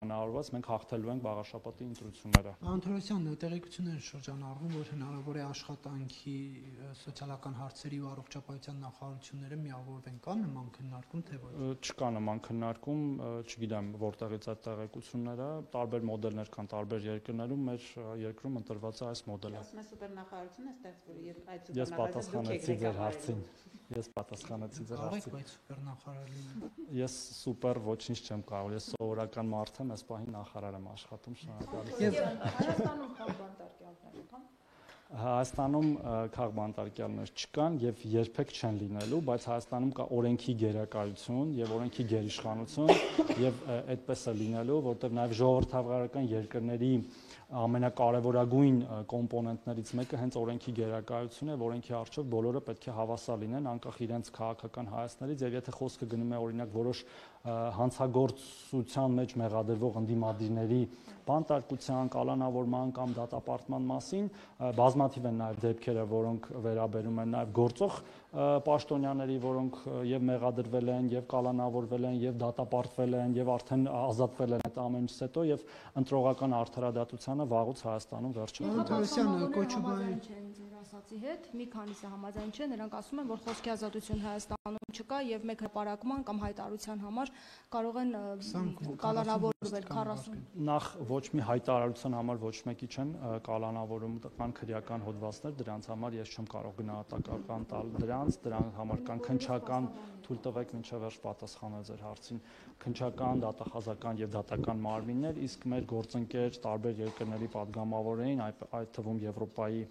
պայմանավորված մենք հաղթելու ենք Բաղաշապատի ընտրությունները։ Անթորոսյան, տեղեկություններ շրջանառվում, որ հնարավոր է աշխատանքի սոցիալական հարցերի ու առողջապահության նախարարությունները միավորվեն, կա նման քննարկում, թե ոչ։ Չկա նման քննարկում, չգիտեմ որտեղից այդ տեղեկությունները, տարբեր մոդելներ կան տարբեր երկրներում, մեր երկրում ընտրված է այս մոդելը։ Ասում է սուպերնախարարություն է ստեղծվել եւ այդ Ես պատասխանեցի ձեր հարցին։ Ես պատասխանեցի ձեր հարցին։ Բայց սուպերնախարար լինի։ Ես սուպեր ոչինչ չեմ կարող, ես սովորական մարդ եմ, այս պահին նախարար եմ աշխատում, շնորհակալություն։ Հայաստանում քաղբանտարկյալներ կան։ Հայաստանում քաղբանտարկյալներ չկան եւ երբեք չեն լինելու, բայց Հայաստանում կա օրենքի գերակայություն եւ օրենքի գերիշխանություն եւ այդպես է լինելու, որտեղ նաեւ ժողովրդավարական երկրների ամենակարևորագույն կոմպոնենտներից մեկը հենց օրենքի գերակայությունն է, որ օրենքի առջև բոլորը պետք է հավասար լինեն, անկախ իրենց քաղաքական հայացքներից, եւ եթե խոսքը գնում է օրինակ որոշ հանցագործության մեջ մեղադրվող ընդդիմադիրների բանտարկության, կալանավորման կամ դատապարտման մասին, բազմաթիվ են նաև դեպքերը, որոնք վերաբերում են նաև գործող պաշտոնյաների, որոնք եւ մեղադրվել են, եւ կալանավորվել են, եւ դատապարտվել են, եւ արդեն ազատվել են այդ ամենից հետո եւ ընտրողական արդարադատությանը վաղուց Հայաստանում վերջը։ Անթորոսյան, կոչուբայի ասացի հետ մի քանիսը համաձայն չեն, նրանք ասում են, որ խոսքի ազատություն Հայաստանում չկա եւ մեկ հրապարակման կամ հայտարարության համար կարող են կալանավորվել 40։ Նախ ոչ մի հայտարարության համար ոչ մեկի չեն կալանավորում, կան քրեական հոդվածներ, դրանց համար ես չեմ կարող գնահատական տալ դրանց համար կան քննչական, թույլ տվեք մինչև վերջ պատասխանել ձեր հարցին, քննչական, դատախազական եւ դատական մարմիններ, իսկ մեր գործընկեր տարբեր երկրների падգամավորներին, այդ թվում Եվրոպայի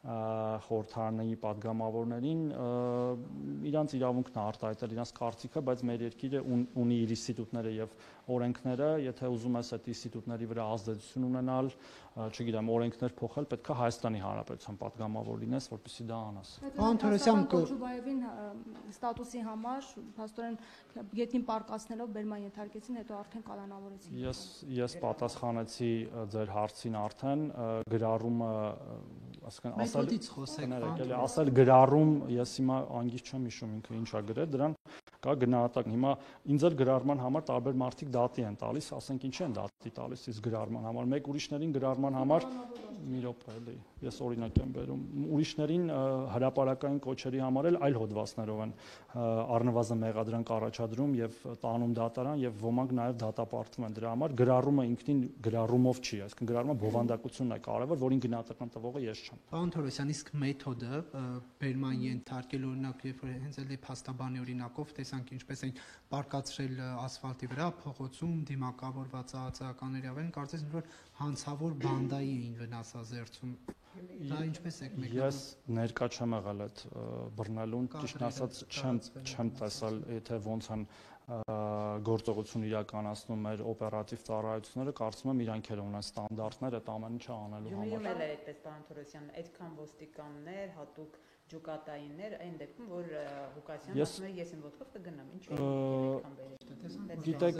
խորհրդարանի падգամավորներին իրանց իրավունքն է արտահայտել իրանց կարծիքը, բայց մեր երկիրը ունի իր ինստիտուտները եւ օրենքները, եթե ուզում ես այդ ինստիտուտների վրա ազդեցություն ունենալ, չգիտեմ, օրենքներ փոխել, պետք է Հայաստանի Հանրապետության падգամավոր լինես, որպեսզի դա անես։ Անթորոսյան, Կոչուբաևին ստատուսի համար փաստորեն գետնին պարկասնելով բերման ենթարկեցին, հետո արդեն կալանավորեցին։ Ես պատասխանեցի ձեր հարցին արդեն, գրառումը, ասել գրառում, ես հիմա անգիր չեմ հիշում ինքը ինչա գրել, դրան կա գնահատական։ Հիմա ինձ էլ գրառման համար տարբեր մարդիկ դատի են տալիս, ասենք ինչ են դատի տալիս իսկ գրառման համար, մեկ ուրիշներին գրառման համար մի րոպե էլի, ես օրինակ եմ բերում, ուրիշներին հրապարակային կոչերի համար էլ այլ հոդվածներով են առնվազն մեղադրանք առաջադրում եւ տանում դատարան եւ ոմանք նաեւ դատապարտվում են դրա համար, գրառումը ինքնին գրառումով չի, այսինքն գրառումը բովանդակությունն է կարևոր, որին գնահատական տվողը ես չեմ։ Պարոն Թորոսյան, իսկ մեթոդը բերման ենթարկել օրինակ երբ որ հենց էլի փաստաբանի օրինակով տեսանք ինչպես են պարկացրել ասֆալտի վրա փողոցում դիմակավորված ԱԱԾ-ականների ավեն, կարծես որ հանցավոր բանդայի էին վնասազերծում։ Դա ինչպես եք մեկնաբանում։ Ես ներկա չեմ եղել այդ բռնելուն, ճիշտ ասած չեմ տեսել, եթե ոնց են գործողություն իրականացնում մեր օպերատիվ ծառայությունները, կարծում եմ իրանք էլ ունեն ստանդարտներ այդ ամեն ինչը անելու համար։ Գյումրիում էլ է այդպես, պարոն Թորոսյան, այդքան ոստիկաններ, հատուկ ջուկատայիններ, այն դեպքում, որ Ղուկասյանն ասում է, ես իմ ոտքով կգնամ, ինչու՞ այդքան բերել։ Գիտեք,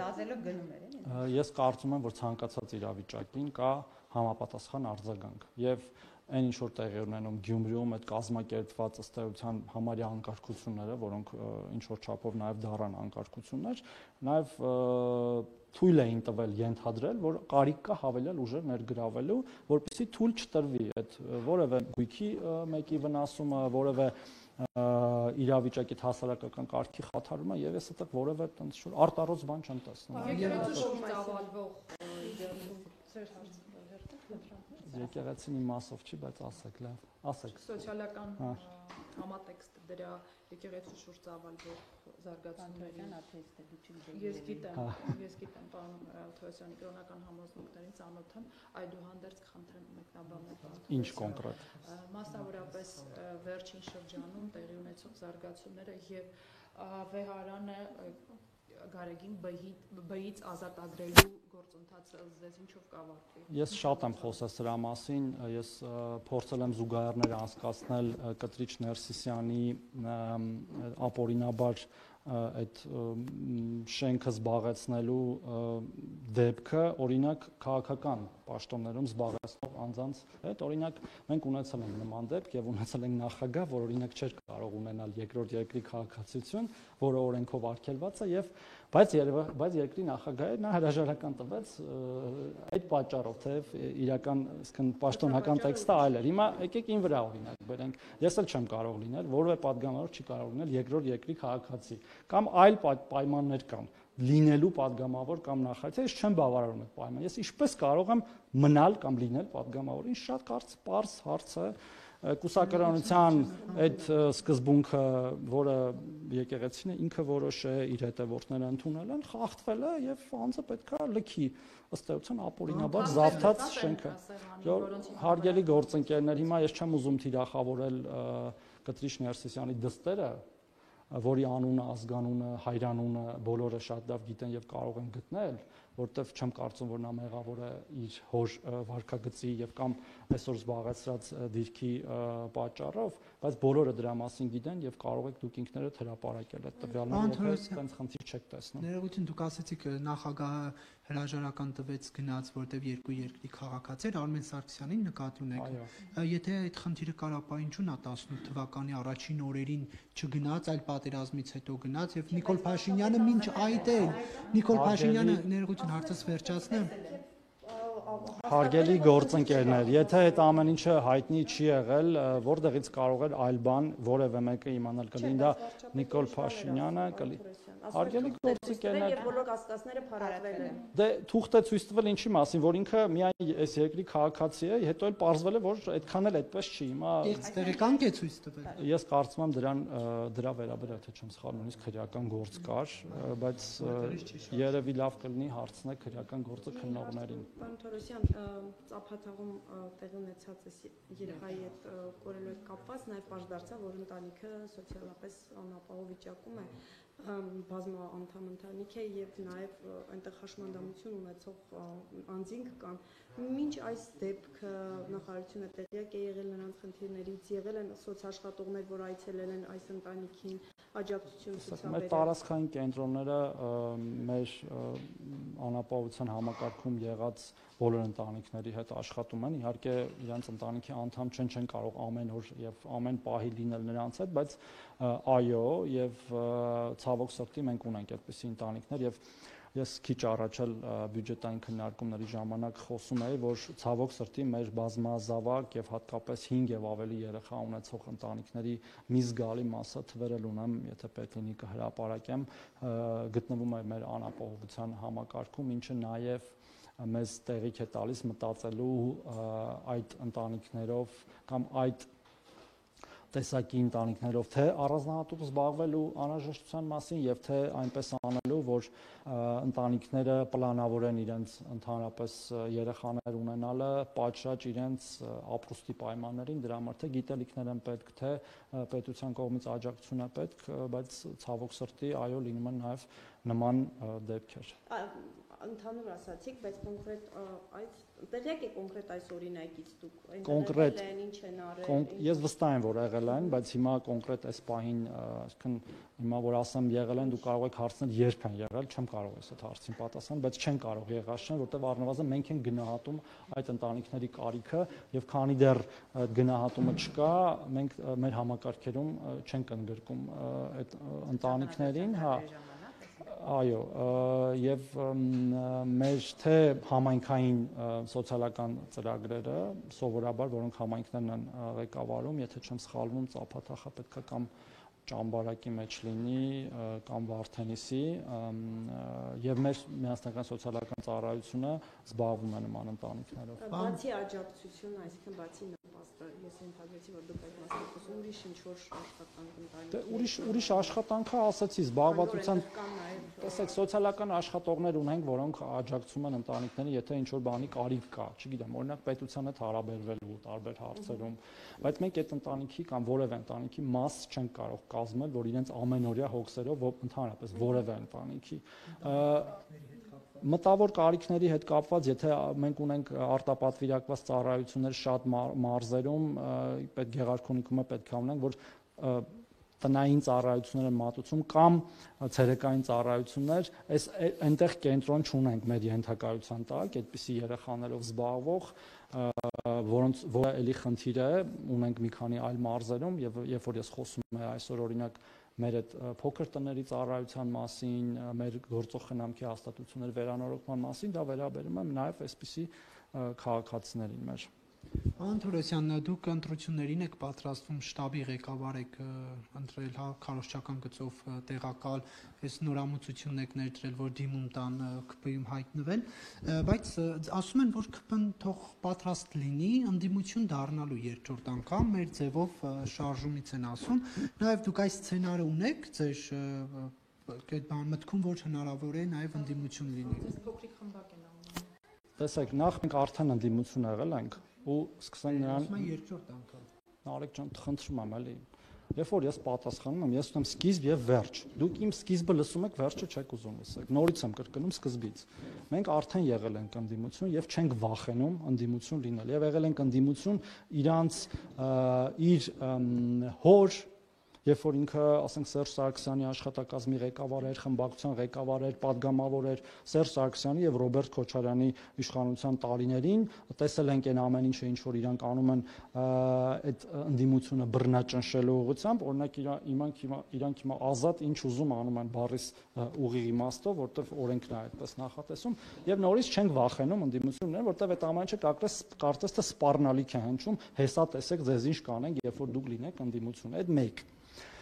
գազելով գնում էր, էլի։ Ես կարծում եմ, որ ցանկացած իրավիճակին կա համապատասխան արձագանք եւ այն ինչ որ տեղի ունենում Գյումրիում այդ կազմակերպված ըստ էության համարյա անկարգությունները, որոնք ինչ որ չափով նաեւ դառան անկարգություններ, նաեւ թույլ էին տվել ենթադրել, որ կարիք կա հավելյալ ուժեր ներգրավելու, որպեսզի թույլ չտրվի այդ որևէ գույքի մեկի վնասումը, որևէ իրավիճակի հասարակական կարգի խաթարումը եւ ես այդտեղ որևէ տենց շուտ արտարոց բան չեմ տեսնում։ Եկեղեցին իմասով չի, բայց ասեք, լավ, ասեք։ Սոցիալական համատեքստ դրա եկեղեցու շուրջ ծավալվող զարգացումներին աթեիստ է, դու չգիտես։ Ես գիտեմ, պարոն Թորոսյանի կրոնական համոզմունքներին ծանոթ եմ, այդուհանդերձ կխնդրեմ մեկնաբանել։ Ինչ կոնկրետ։ Մասնավորապես վերջին շրջանում տեղի ունեցող զարգացումները եւ վեհարանը Գարեգին բից ազատագրելու գործընթացը ձեզ ինչով կավարտվի։ Ես շատ եմ խոսել սրա մասին, ես փորձել եմ զուգահեռներ անցկացնել Կտրիչ Ներսիսյանի ապօրինաբար այդ շենքը զբաղեցնելու դեպքը օրինակ քաղաքական պաշտոններում զբաղեցնող անձանց հետ օրինակ մենք ունեցել ենք նման դեպք եւ ունեցել ենք նախագահ, որ օրինակ չէր կարող ունենալ երկրորդ երկրի քաղաքացիություն, որը օրենքով արգելված է եւ բայց երկրի նախագահը նա հրաժարական տվեց այդ պատճառով թե իրական իսկն պաշտոնական տեքստը այլ էր։ Հիմա եկեք ին վրա օրինակ բերենք։ Ես էլ չեմ կարող լինել, որևէ падգամավոր չի կարող լինել երկրորդ երկրի քաղաքացի կամ այլ պայմաններ կան լինելու падգամավոր կամ նախարար։ Ես չեմ բավարարում այդ պայմանը։ Ես ինչպես կարող եմ մնալ կամ լինել падգամավոր։ Ինչ շատ պարզ հարց է։ Կուսակալության այդ սկզբունքը, որը եկեղեցին է ինքը որոշ է, իր հետևորդները ընդունել են, խախտվել է եւ անձը պետքա լքի ըստ էության ապօրինաբար զավթած շենքը։ Հարգելի գործընկերներ, հիմա ես չեմ ուզում թիրախավորել Կտրիշ Ներսիսյանի դստերը, որի անունը, ազգանունը, հայրանունը բոլորը շատ լավ գիտեն եւ կարող են գտնել, որտեվ չեմ կարծում, որ նա մեղավոր է իր հոր վարքագծի եւ կամ այսօր զբաղեցրած դիրքի պատճառով, բայց բոլորը դրա մասին գիտեն եւ կարող եք դուք ինքներդ հրապարակել այդ տվյալները, եթե այդպես խնդիր չեք տեսնում։ Ներողություն, դուք ասացիք նախագահը հրաժարական տվեց գնաց, որտեվ երկու երկրի քաղաքացի էր, Արմեն Սարգսյանին նկատի ունեք։ Եթե այդ խնդիրը կարապա ինչու՞ն է 18 թվականի առաջին օրերին չգնաց, այլ պատերազմից հետո գնաց եւ Նիկոլ Փաշինյանը մինչ այդ էլ Նիկոլ Փաշինյանը ներողություն հարցս վերջացնեմ։ Հարգելի գործընկերներ, եթե այդ ամեն ինչը հայտնի չի եղել, որտեղից կարող էր այլ բան որևէ մեկը իմանալ կլինի դա Նիկոլ Փաշինյանը կլինի։ Հարգելի գործընկերներ, բոլոր կասկածները փարատվել են։ Դե թուղթ է ցույց տվել ինչի մասին, որ ինքը միայն այս երկրի քաղաքացի է, հետո էլ պարզվել է, որ այդքան էլ այդպես չի։ Հիմա տեղեկանք է ցույց տվել։ Ես կարծում եմ դրա վերաբերյալ թե չեմ սխալվում, նույնիսկ քրեական գործ կար, բայց երևի լավ կլինի հարցնել քրեական գործը քննողներին։ Պարոն Թորոսյան, Ծափաթաղում տեղի ունեցած երեխայի հետ կորելու հետ կապված նաև պարզ դարձավ, որ ընտանիքը սոցիալապես անապահով վիճակում է, բազմաանդամ ընտանիք է եւ նաեւ այնտեղ հաշմանդամություն ունեցող անձինք կան։ Մինչ այս դեպքը նախարարությունը տեղյակ է եղել նրանց խնդիրներից, եղել են սոցաշխատողներ, որ այցելել են այս ընտանիքին, աջակցություն ցուցաբերել։ Մեր տարածքային կենտրոնները մեր անապահովության համակարգում եղած բոլոր ընտանիքների հետ աշխատում են։ Իհարկե իրենց ընտանիքի անդամ չեն կարող ամեն օր եւ ամեն պահի լինել նրանց հետ, բայց այո, եւ ցավոք սրտի մենք ունենք այդպիսի ընտանիքներ եւ ես քիչ առաջ էլ բյուջետային քննարկումների ժամանակ խոսում էի, որ ցավոք սրտի մեր բազմազավակ եւ հատկապես 5 եւ ավելի երեխա ունեցող ընտանիքների մի զգալի մասը թվերել ունեմ, եթե պետք լինի կհրապարակեմ, գտնվում է մեր անապահովության համակարգում, ինչը նաեւ մեզ տեղիք է տալիս մտածելու այդ ընտանիքներով կամ այդ տեսակի ընտանիքներով թե առանձնահատուկ զբաղվելու անհրաժեշտության մասին եւ թե այնպես անելու, որ ընտանիքները պլանավորեն իրենց ընդհանրապես երեխաներ ունենալը պատշաճ իրենց ապրուստի պայմաններին, դրա համար թե գիտելիքներ են պետք, թե պետության կողմից աջակցություն է պետք, բայց ցավոք սրտի այո լինում են նաեւ նման դեպքեր։ Ընդհանուր ասացիք, բայց կոնկրետ այդ տեղյակ է կոնկրետ այս օրինակից դուք կոնկրետ ինչ են արել։ Ես վստահ եմ, որ եղել են, բայց հիմա կոնկրետ այս պահին, այսինքն հիմա որ ասեմ եղել են, դուք կարող եք հարցնել երբ են եղել, չեմ կարող ես այդ հարցին պատասխանել, բայց չեն կարող եղած չեն, որտեղ առնվազն մենք ենք գնահատում այդ ընտանիքների կարիքը եւ քանի դեռ այդ գնահատումը չկա, մենք մեր համակարգերում չենք ընդգրկում այդ ընտանիքներին, հա Այո, եւ մեր թե համայնքային սոցիալական ծրագրերը սովորաբար, որոնք համայնքներն են ղեկավարում, եթե չեմ սխալվում, Ծափաթախը պետքա կամ ճամբարակի մեջ լինի կամ Վարդենիսի եւ մեր միասնական սոցիալական ծառայությունը զբաղվում է նման ընտանիքներով։ Բացի աջակցություն, այսինքն բացի նպաստը, ես ընդհանրեցի, որ դուք այդ մասին խոսում, ուրիշ ինչ-որ աշխատանք ընտանիքի։ Ուրիշ աշխատանքը ասացի, զբաղվածության տեսեք սոցիալական աշխատողներ ունենք, որոնք աջակցում են ընտանիքներին, եթե ինչ-որ բանի կարիք կա, չգիտեմ, օրինակ պետության հետ հարաբերվելու տարբեր հարցերում, բայց մենք այդ ընտանիքի կամ որևէ ընտանիքի մաս չենք կարող կազմել, որ իրենց ամենօրյա հոգսերով ընդհանրապես որևէ ընտանիքի մտավոր կարիքների հետ կապված, եթե մենք ունենք արտապատվիրակված ծառայություններ շատ մարզերում, պետք գեղարքունիքում պետք է ունենք, որ տնային ծառայություններ են մատուցում կամ ցերեկային ծառայություններ, այս այնտեղ կենտրոն չունենք մեր ենթակայության տակ, այդպիսի երեխաներով զբաղվող, որը էլի խնդիր է, ունենք մի քանի այլ մարզերում եւ երբ որ ես խոսում եմ այսօր օրինակ մեր այդ փոքր տների ծառայության մասին, մեր գործող խնամքի հաստատությունների վերանորոգման մասին, դա վերաբերում է նաեւ այսպիսի քաղաքացիներին մեր։ Պարոն Թորոսյան, դուք ընտրություններին եք պատրաստվում, շտաբի ղեկավար եք ընտրել, հա, քարոզչական գծով տեղակալ, այս նորամուծությունն եք ներդրել, որ դիմում տան ԿՊ-ում հայտնվել, բայց ասում են, որ ԿՊ-ն թող պատրաստ լինի ընդդիմություն դառնալու երկրորդ անգամ, մեր ձևով շարժումից են ասում, նաև դուք այս սցենարը ունեք ձեր մտքում, որ հնարավոր է նաև ընդդիմություն լինի։ Ձեզ փոքրիկ խմբակ են անում։ Տեսեք, նախ մենք արդեն ընդդիմություն եղել ենք ու սկսենք նրան երկրորդ անգամ։ Նարեկ ջան, խնդրում եմ, էլի։ Երբ որ ես պատասխանում եմ, ես ուտեմ սկիզբ եւ վերջ։ Դուք իմ սկիզբը լսում եք, վերջը չեք ուզում լսեք։ Նորից եմ կրկնում սկզբից։ Մենք արդեն եղել ենք ընդդիմություն եւ չենք վախենում ընդդիմություն լինել։ Եվ եղել ենք ընդդիմություն իր հոր Երբ որ ինքը, ասենք Սերժ Սարգսյանի աշխատակազմի ղեկավար էր, խմբակցության ղեկավար էր, падգամավոր էր Սերժ Սարգսյանի եւ Ռոբերտ Քոչարյանի իշխանության տարիներին, տեսել ենք այն ամեն ինչը, ինչ որ իրանք անում են այդ ընդդիմությունը բռնաճնշելու ուղղությամբ, օրինակ իրանք հիմա ազատ ինչ ուզում անում են բառիս ուղիղ իմաստով, որտեղ օրենքն է այդպես նախատեսում, եւ նորից չենք վախենում ընդդիմություններ, որտեղ այդ ամեն ինչը կարծես թե սպառնալիք է հնչում, հեսա տեսեք ձեզ ինչ կանենք, երբ որ դուք լինեք ընդդիմություն, այդ մեկ։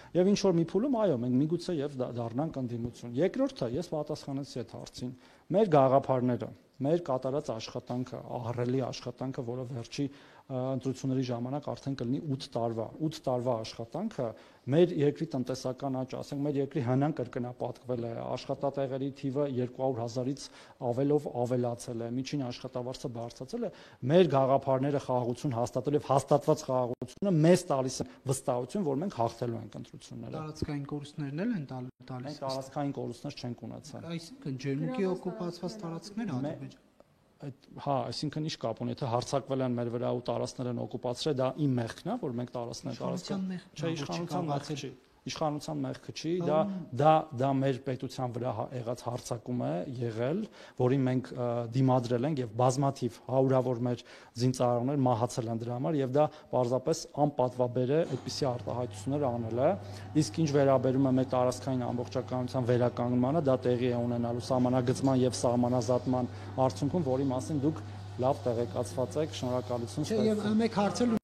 Եվ ինչ որ մի փուլում, այո, մենք միգուցե եւ դառնանք ընդդիմություն։ Երկրորդը, ես պատասխանեցի այդ հարցին։ Մեր գաղափարները, մեր կատարած աշխատանքը, ահռելի աշխատանքը, որը վերջի ընտրությունների ժամանակ արդեն կլինի 8 տարվա աշխատանքը, մեր երկրի տնտեսական աճ, ասենք մեր երկրի հնան կրկնապատկվել է, աշխատատեղերի թիվը 200,000-ից ավելով ավելացել է, միջին աշխատավարձը բարձրացել է, մեր գաղափարները խաղաղություն հաստատել եւ հաստատված խաղաղությունը մեզ տալիս է վստահություն, որ մենք հաղթելու ենք ընտրությունները։ Տարածքային կորուստներն էլ են տալիս։ Մենք տարածքային կորուստներ չենք ունեցել։ Այսինքն ջերմուկի օկուպացված տարածքներ Ադրբեջան։ Հա, այսինքն ինչ կապ ունի, եթե հարձակվել են մեր վրա ու տարածքներ են օկուպացրել, դա իմ մեղքն է, որ մենք տարածքներ տարածքան։ Չէ, իշխանության մեղքը չի։ Իշխանության մեղքը չի, դա մեր պետության վրա եղած հարձակում է եղել, որին մենք դիմադրել ենք եւ բազմաթիվ հարյուրավոր մեր զինծառայողներ մահացել են դրա համար եւ դա պարզապես անպատվաբեր է այդպիսի արտահայտություններ անելը, իսկ ինչ վերաբերում է մեր տարածքային ամբողջականության վերականգնմանը, դա տեղի է ունենալու սահմանագծման եւ սահմանազատման արդյունքում, որի մասին դուք լավ տեղեկացված եք, շնորհակալություն։ Չէ, եւ մեկ հարցը